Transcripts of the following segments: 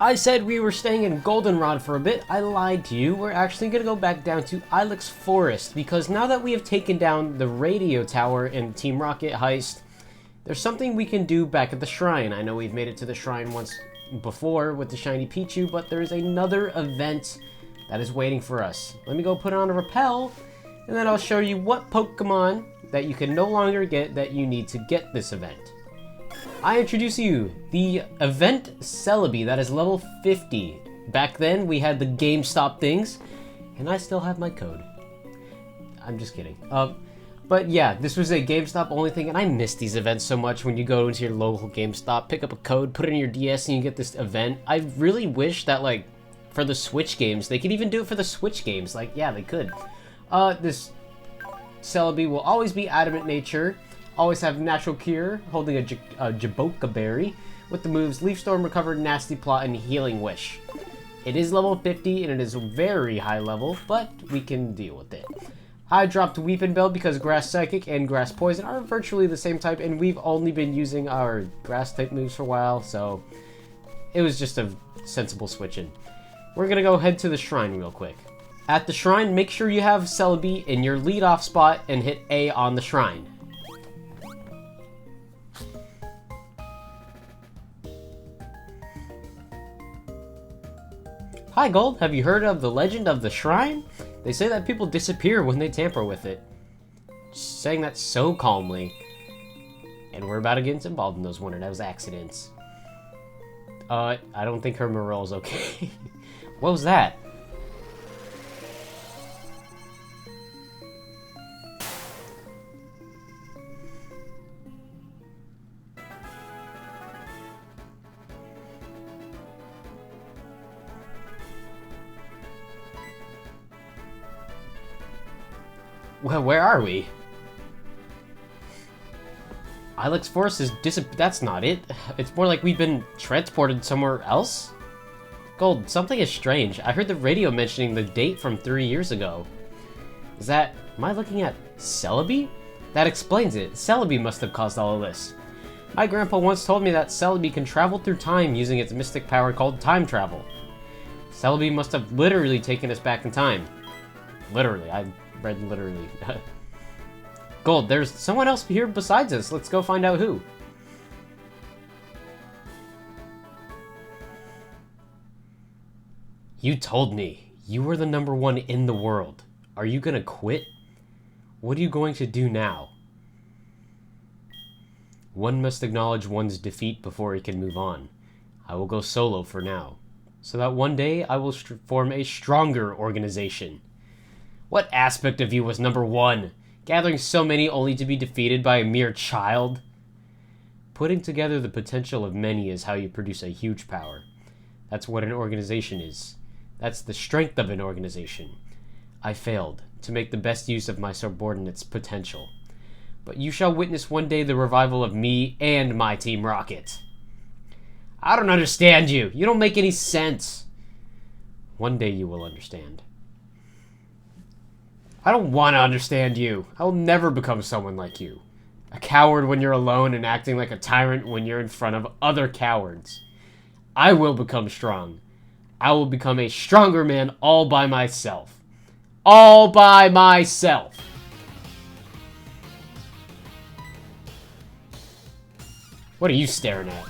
I said we were staying in Goldenrod for a bit. I lied to you. We're actually going to go back down to Ilex Forest because now that we have taken down the radio tower in Team Rocket heist, there's something we can do back at the shrine. I know we've made it to the shrine once before with the shiny Pichu, but there's another event that is waiting for us. Let me go put on a repel, and then I'll show you what Pokemon that you can no longer get that you need to get this event. I introduce you the event Celebi that is level 50. Back then we had the GameStop things, and I still have my code. I'm just kidding. But yeah, this was a GameStop only thing, and I miss these events so much when you go into your local GameStop, pick up a code, put it in your DS, and you get this event. I really wish that, like, for the Switch games, they could even do it for the Switch games. Like, yeah, they could. This Celebi will always be adamant nature. Always have natural cure, holding a Jaboka berry, with the moves Leaf Storm, Recover, Nasty Plot, and Healing Wish. It is level 50, and it is very high level, but we can deal with it. I dropped Weepin' Bell because Grass Psychic and Grass Poison are virtually the same type, and we've only been using our Grass type moves for a while, so it was just a sensible switch-in. We're gonna go head to the shrine real quick. At the shrine, make sure you have Celebi in your lead-off spot and hit A on the shrine. Hi Gold, have you heard of the legend of the shrine? They say that people disappear when they tamper with it. Saying that so calmly. And we're about to get involved in those one of those accidents. I don't think her morale's okay. What was that? Well, where are we? Ilex Forest is that's not it. It's more like we've been transported somewhere else? Gold, something is strange. I heard the radio mentioning the date from 3 years ago. Am I looking at Celebi? That explains it. Celebi must have caused all of this. My grandpa once told me that Celebi can travel through time using its mystic power called time travel. Celebi must have literally taken us back in time. Literally, I read literally. Gold, there's someone else here besides us. Let's go find out who. You told me you were the #1 in the world. Are you gonna quit? What are you going to do now? One must acknowledge one's defeat before he can move on. I will go solo for now, so that one day I will form a stronger organization. What aspect of you was #1? Gathering so many only to be defeated by a mere child? Putting together the potential of many is how you produce a huge power. That's what an organization is. That's the strength of an organization. I failed to make the best use of my subordinates' potential. But you shall witness one day the revival of me and my Team Rocket. I don't understand you. You don't make any sense. One day you will understand. I don't want to understand you. I will never become someone like you. A coward when you're alone and acting like a tyrant when you're in front of other cowards. I will become strong. I will become a stronger man all by myself. All by myself. What are you staring at?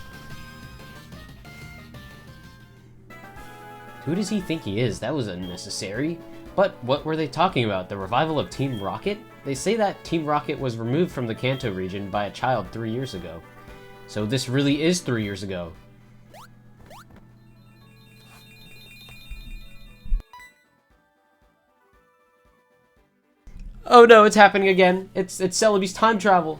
Who does he think he is? That was unnecessary. But what were they talking about? The revival of Team Rocket? They say that Team Rocket was removed from the Kanto region by a child 3 years ago. So this really is 3 years ago. Oh no, it's happening again. It's Celebi's time travel.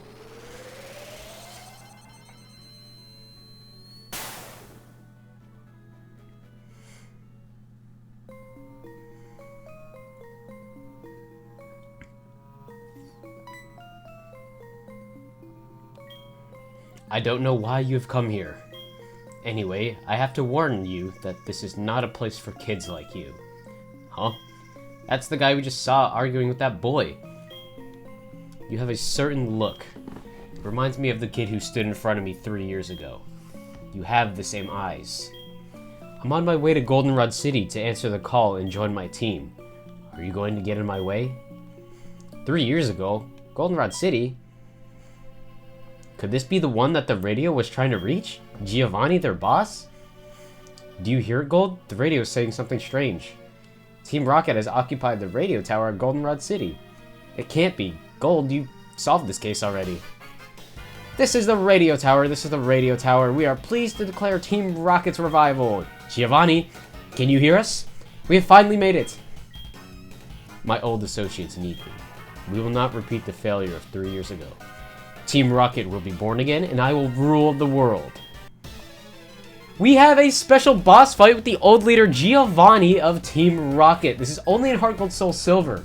I don't know why you've come here. Anyway, I have to warn you that this is not a place for kids like you. Huh? That's the guy we just saw arguing with that boy. You have a certain look. It reminds me of the kid who stood in front of me 3 years ago. You have the same eyes. I'm on my way to Goldenrod City to answer the call and join my team. Are you going to get in my way? 3 years ago? Goldenrod City? Could this be the one that the radio was trying to reach? Giovanni, their boss? Do you hear it, Gold? The radio is saying something strange. Team Rocket has occupied the radio tower at Goldenrod City. It can't be. Gold, you solved this case already. This is the radio tower. This is the radio tower. We are pleased to declare Team Rocket's revival. Giovanni, can you hear us? We have finally made it. My old associates need me. We will not repeat the failure of 3 years ago. Team Rocket will be born again, and I will rule the world. We have a special boss fight with the old leader Giovanni of Team Rocket. This is only in Heartgold Soulsilver.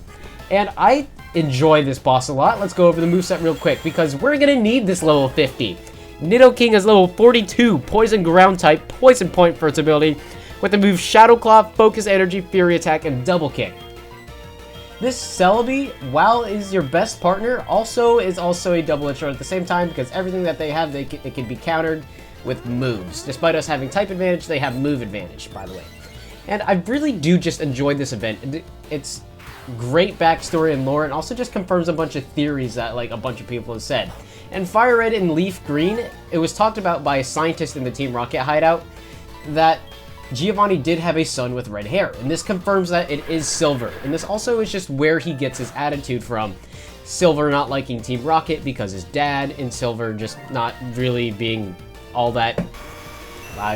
And I enjoy this boss a lot. Let's go over the moveset real quick, because we're going to need this level 50. Nidoking is level 42, Poison Ground type, Poison Point for its ability, with the move Shadow Claw, Focus Energy, Fury Attack, and Double Kick. This Celebi, while is your best partner, is also a double-edged sword at the same time, because everything that they have, it can be countered with moves. Despite us having type advantage, they have move advantage, by the way. And I really do just enjoy this event. It's great backstory and lore, and also just confirms a bunch of theories that like a bunch of people have said. And Fire Red and Leaf Green, it was talked about by a scientist in the Team Rocket hideout that Giovanni did have a son with red hair, and this confirms that it is Silver. And this also is just where he gets his attitude from. Silver not liking Team Rocket because his dad, and Silver just not really being all that,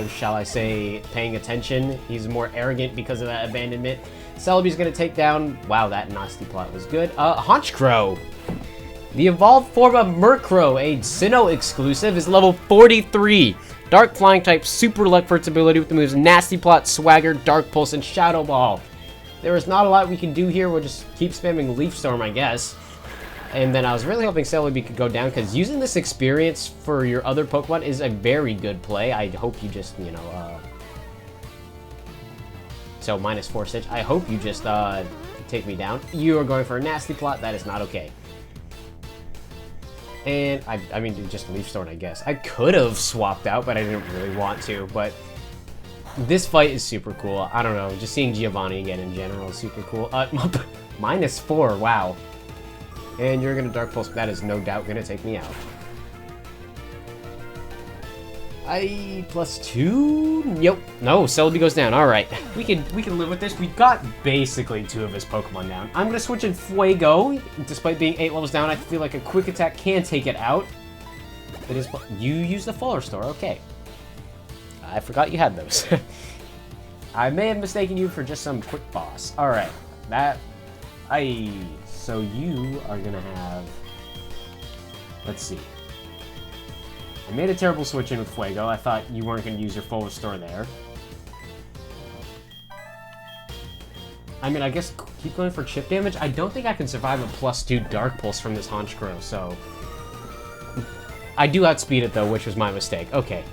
shall I say, paying attention. He's more arrogant because of that abandonment. Celebi's gonna take down, wow, that nasty plot was good, Honchkrow. The evolved form of Murkrow, a Sinnoh exclusive, is level 43. Dark Flying type, super luck for its ability with the moves Nasty Plot, Swagger, Dark Pulse, and Shadow Ball. There is not a lot we can do here. We'll just keep spamming Leaf Storm, I guess. And then I was really hoping Celebi could go down, because using this experience for your other Pokemon is a very good play. I hope you just, you know, so -4 Stitch. I hope you just, take me down. You are going for a Nasty Plot. That is not okay. And, I mean, just Leaf Storm, I guess. I could have swapped out, but I didn't really want to. But this fight is super cool. I don't know. Just seeing Giovanni again in general is super cool. -4, wow. And you're going to Dark Pulse. That is no doubt going to take me out. +2? Yep. No, Celebi goes down. Alright. We can live with this. We've got basically 2 of his Pokemon down. I'm gonna switch in Fuego. Despite being 8 levels down, I feel like a quick attack can take it out. It is. You use the Fuller Store, okay. I forgot you had those. I may have mistaken you for just some quick boss. Alright. So you are gonna have, let's see. I made a terrible switch in with Fuego. I thought you weren't going to use your full restore there. I mean, I guess keep going for chip damage. I don't think I can survive a +2 Dark Pulse from this Honchkrow, so... I do outspeed it, though, which was my mistake. Okay.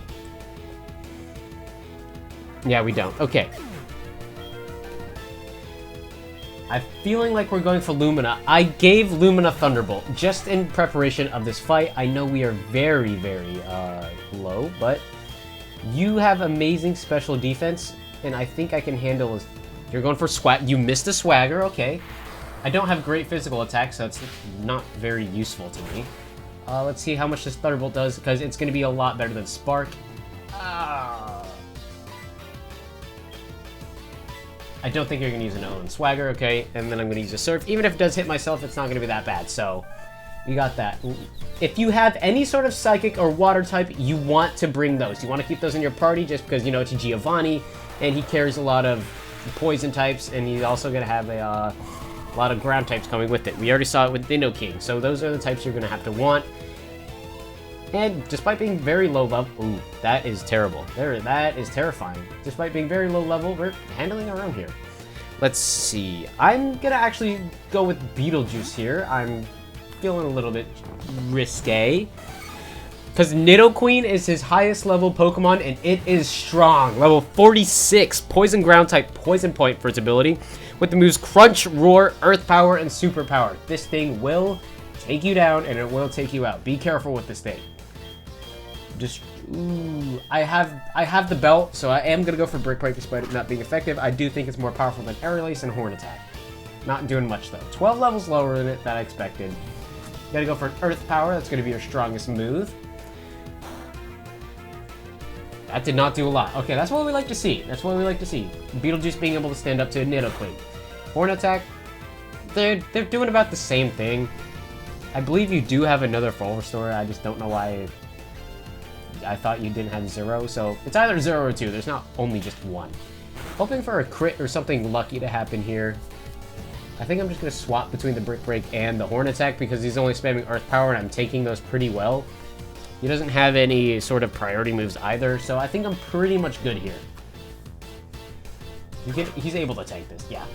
Yeah, we don't. Okay. I'm feeling like we're going for Lumina. I gave Lumina Thunderbolt just in preparation of this fight. I know we are very, very low, but you have amazing special defense, and I think I can handle this. You're going for Swag. You missed a Swagger, okay. I don't have great physical attack, so it's not very useful to me. Let's see how much this Thunderbolt does, because it's going to be a lot better than Spark. I don't think you're going to use an Owen Swagger, okay, and then I'm going to use a Surf. Even if it does hit myself, it's not going to be that bad, so you got that. If you have any sort of Psychic or Water type, you want to bring those. You want to keep those in your party just because, you know, it's Giovanni, and he carries a lot of Poison types, and he's also going to have a lot of Ground types coming with it. We already saw it with Nidoking, so those are the types you're going to have to want. And despite being very low level, ooh, that is terrible. That is terrifying. Despite being very low level, we're handling our own here. Let's see. I'm gonna actually go with Beetlejuice here. I'm feeling a little bit risque. Because Nidoqueen is his highest level Pokemon, and it is strong. Level 46, Poison Ground type, Poison Point for its ability. With the moves Crunch, Roar, Earth Power, and Super Power. This thing will take you down, and it will take you out. Be careful with this thing. Just, ooh, I have the belt, so I am gonna go for Brick Break despite it not being effective. I do think it's more powerful than Aerial Ace and Horn Attack. Not doing much though. 12 levels lower than I expected. Gotta go for an Earth Power. That's gonna be your strongest move. That did not do a lot. Okay, that's what we like to see. That's what we like to see. Beetlejuice being able to stand up to a Nidoqueen. Horn Attack, they're doing about the same thing. I believe you do have another Full Restore. I just don't know why I thought you didn't have 0. So it's either 0 or 2. There's not only just 1. Hoping for a crit or something lucky to happen here. I think I'm just going to swap between the Brick Break and the Horn Attack because he's only spamming Earth Power and I'm taking those pretty well. He doesn't have any sort of priority moves either, so I think I'm pretty much good here. He's able to tank this, yeah.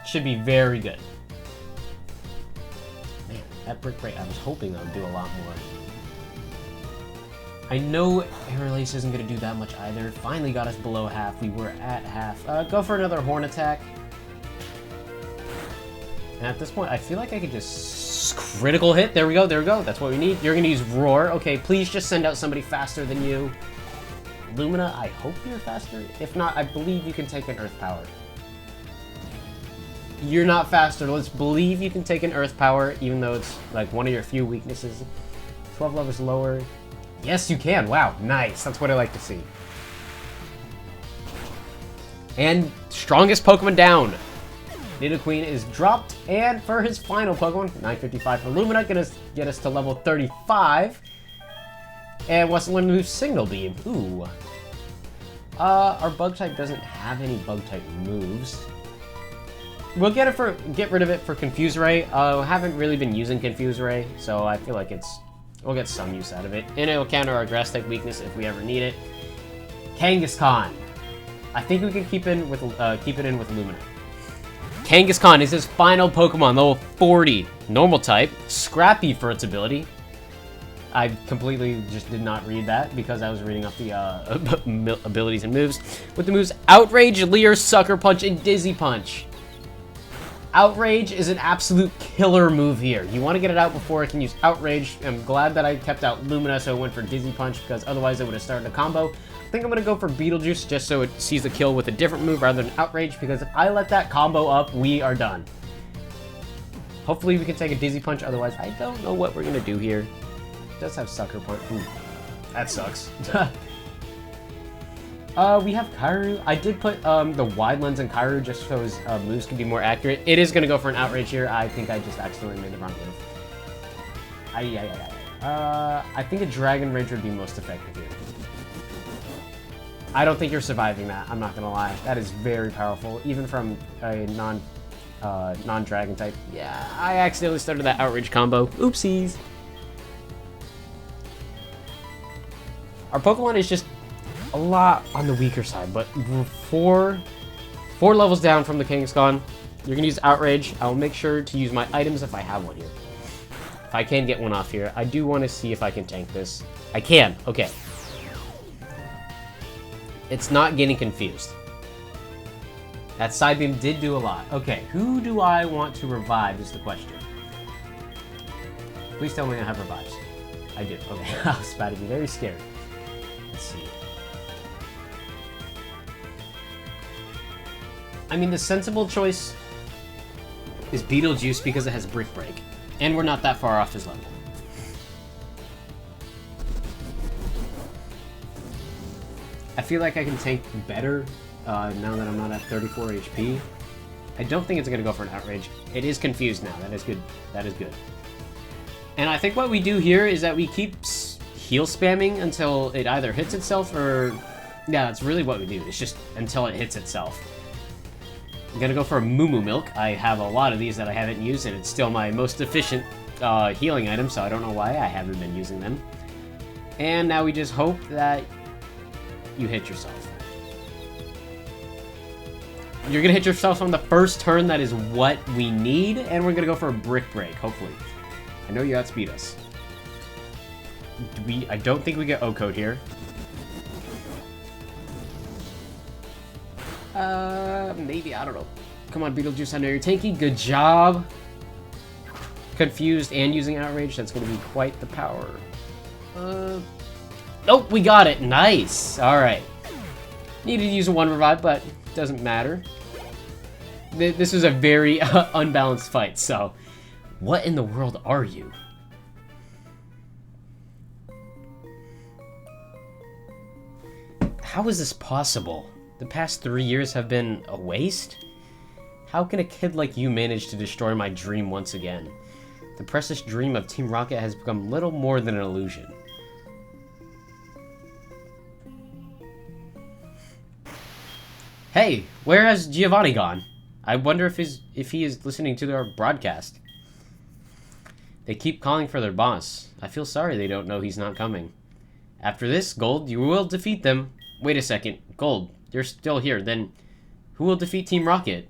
Should be very good. Man, that Brick Break, I was hoping that would do a lot more. I know Aerial Ace isn't going to do that much either. Finally got us below half. We were at half. Go for another Horn Attack. And at this point, I feel like I could just critical hit. There we go, there we go. That's what we need. You're going to use Roar. Okay, please just send out somebody faster than you. Lumina, I hope you're faster. If not, I believe you can take an Earth Power. You're not faster. Let's believe you can take an Earth Power, even though it's like one of your few weaknesses. 12 levels lower. Yes, you can. Wow, nice. That's what I like to see. And strongest Pokemon down. Nidoqueen is dropped, and for his final Pokemon, 955 for Lumina, gonna get us to level 35. And wants to learn the move Signal Beam. Ooh. Our Bug type doesn't have any Bug type moves. We'll get rid of it for Confuse Ray. Haven't really been using Confuse Ray, so I feel like we'll get some use out of it. And it'll counter our Grass type weakness if we ever need it. Kangaskhan. I think we can keep it in with Lumina. Kangaskhan is his final Pokemon, level 40. Normal type, Scrappy for its ability. I completely just did not read that because I was reading off the abilities and moves. With the moves Outrage, Leer, Sucker Punch, and Dizzy Punch. Outrage is an absolute killer move here. You want to get it out before it can use Outrage. I'm glad that I kept out Lumina so it went for Dizzy Punch because otherwise it would have started a combo. I think I'm going to go for Beetlejuice just so it sees the kill with a different move rather than Outrage because if I let that combo up, we are done. Hopefully we can take a Dizzy Punch, otherwise I don't know what we're going to do here. It does have Sucker Punch. Ooh, that sucks. We have Kairu. I did put the Wide Lens in Kairu just so his moves can be more accurate. It is going to go for an Outrage here. I think I just accidentally made the wrong move. I think a Dragon Rage would be most effective here. I don't think you're surviving that. I'm not going to lie. That is very powerful, even from a non-Dragon type. Yeah, I accidentally started that Outrage combo. Oopsies. Our Pokemon is just a lot on the weaker side, but we're four levels down from the Kangaskhan. You're gonna use Outrage. I will make sure to use my items if I have one here. If I can get one off here, I do want to see if I can tank this. I can. Okay. It's not getting confused. That Side Beam did do a lot. Okay, who do I want to revive is the question. Please tell me I have revives. I do. Okay, I was about to be very scared. Let's see. I mean, the sensible choice is Beetlejuice because it has Brick Break. And we're not that far off his level. I feel like I can tank better now that I'm not at 34 HP. I don't think it's going to go for an Outrage. It is confused now. That is good. That is good. And I think what we do here is that we keep heal spamming until it either hits itself or... Yeah, that's really what we do. It's just until it hits itself. I'm gonna go for a Moo Moo Milk. I have a lot of these that I haven't used, and it's still my most efficient healing item, so I don't know why I haven't been using them. And now we just hope that you hit yourself. You're gonna hit yourself on the first turn. That is what we need, and we're gonna go for a Brick Break, hopefully. I know you outspeed us. I don't think we get O-Code here. Maybe, I don't know. Come on, Beetlejuice, I know you're tanky. Good job. Confused and using Outrage, that's going to be quite the power. Oh, we got it. Nice. Alright. Needed to use a 1 revive, but doesn't matter. This was a very unbalanced fight, so... What in the world are you? How is this possible? The past 3 years have been a waste? How can a kid like you manage to destroy my dream once again? The precious dream of Team Rocket has become little more than an illusion. Hey, where has Giovanni gone? I wonder if he is listening to our broadcast. They keep calling for their boss. I feel sorry they don't know he's not coming. After this, Gold, you will defeat them. Wait a second. Gold, you're still here. Then, who will defeat Team Rocket?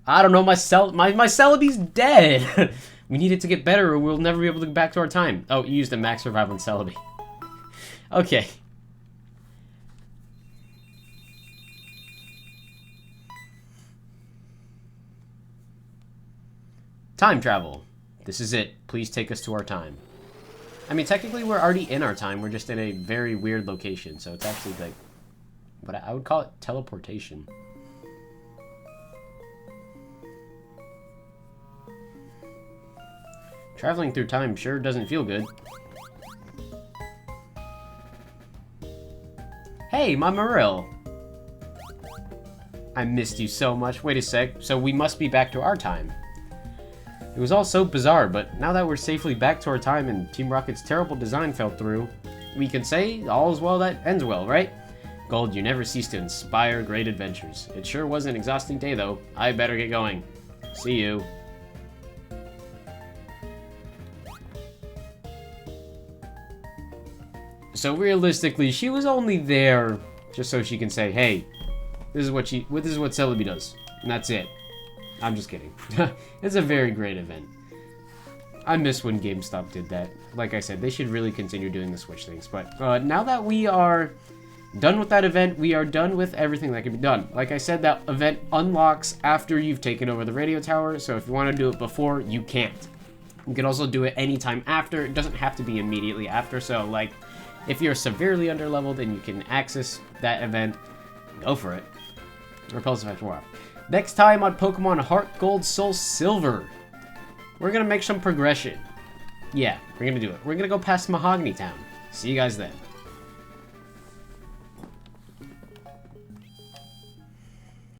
I don't know. My Celebi's dead. We need it to get better or we'll never be able to get back to our time. Oh, you used a max revive on Celebi. Okay. Time travel. This is it. Please take us to our time. I mean, technically we're already in our time. We're just in a very weird location. So it's actually like, what I would call it teleportation. Traveling through time sure doesn't feel good. Hey, my Marill. I missed you so much. Wait a sec. So we must be back to our time. It was all so bizarre, but now that we're safely back to our time and Team Rocket's terrible design fell through, we can say all is well that ends well, right? Gold, you never cease to inspire great adventures. It sure was an exhausting day, though. I better get going. See you. So realistically, she was only there just so she can say, "Hey, this is what Celebi does," and that's it. I'm just kidding. It's a very great event. I miss when GameStop did that. Like I said, they should really continue doing the Switch things. But now that we are done with that event, we are done with everything that can be done. Like I said, that event unlocks after you've taken over the radio tower. So if you want to do it before, you can't. You can also do it anytime after. It doesn't have to be immediately after. So like, if you're severely underleveled and you can access that event, go for it. Repulsive after a while. Next time on Pokemon Heartgold Soulsilver, we're going to make some progression. Yeah, we're going to do it. We're going to go past Mahogany Town. See you guys then.